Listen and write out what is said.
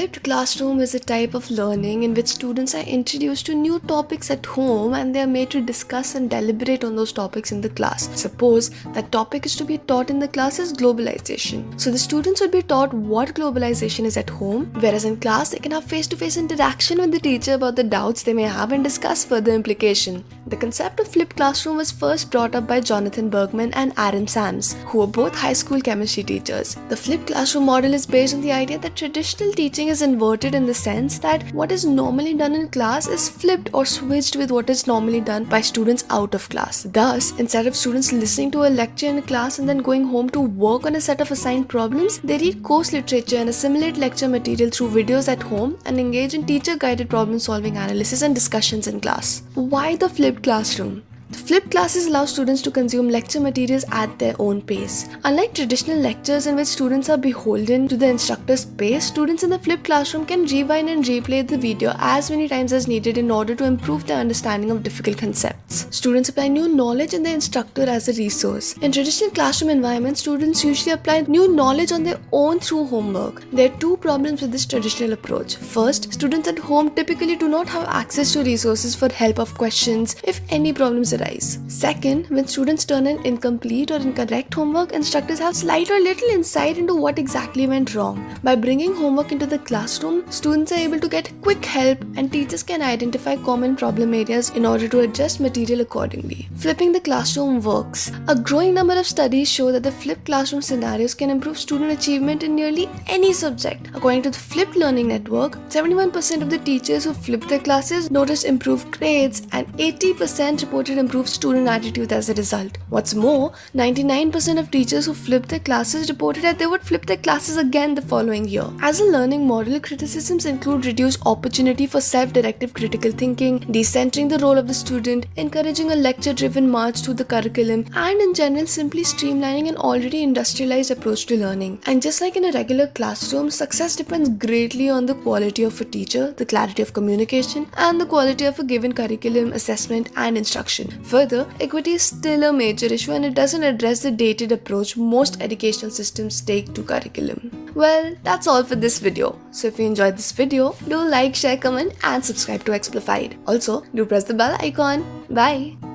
flipped classroom is a type of learning in which students are introduced to new topics at home and they are made to discuss and deliberate on those topics in the class. Suppose that topic is to be taught in the class is globalization. So the students would be taught what globalization is at home, whereas in class they can have face-to-face interaction with the teacher about the doubts they may have and discuss further implication. The concept of flipped classroom was first brought up by Jonathan Bergman and Aaron Sams, who were both high school chemistry teachers. The flipped classroom model is based on the idea that traditional teaching is inverted in the sense that what is normally done in class is flipped or switched with what is normally done by students out of class. Thus, instead of students listening to a lecture in class and then going home to work on a set of assigned problems, they read course literature and assimilate lecture material through videos at home and engage in teacher-guided problem-solving analysis and discussions in class. Why the flipped classroom? The flipped classes allow students to consume lecture materials at their own pace. Unlike traditional lectures in which students are beholden to the instructor's pace, students in the flipped classroom can rewind and replay the video as many times as needed in order to improve their understanding of difficult concepts. Students apply new knowledge and the instructor as a resource. In traditional classroom environments, students usually apply new knowledge on their own through homework. There are two problems with this traditional approach. First, students at home typically do not have access to resources for help of questions if any problems arise. Second, when students turn in incomplete or incorrect homework, instructors have slight or little insight into what exactly went wrong. By bringing homework into the classroom, students are able to get quick help and teachers can identify common problem areas in order to adjust material accordingly. Flipping the classroom works. A growing number of studies show that the flipped classroom scenarios can improve student achievement in nearly any subject. According to the Flipped Learning Network, 71% of the teachers who flipped their classes noticed improved grades and 80% reported improved student attitude as a result. What's more, 99% of teachers who flipped their classes reported that they would flip their classes again the following year. As a learning model, criticisms include reduced opportunity for self-directive critical thinking, decentering the role of the student, encouraging a lecture-driven march through the curriculum, and in general simply streamlining an already industrialized approach to learning. And just like in a regular classroom, success depends greatly on the quality of a teacher, the clarity of communication, and the quality of a given curriculum, assessment, and instruction. Further, equity is still a major issue and it doesn't address the dated approach most educational systems take to curriculum. Well, that's all for this video. So if you enjoyed this video, do like, share, comment and subscribe to Explified. Also, do press the bell icon. Bye!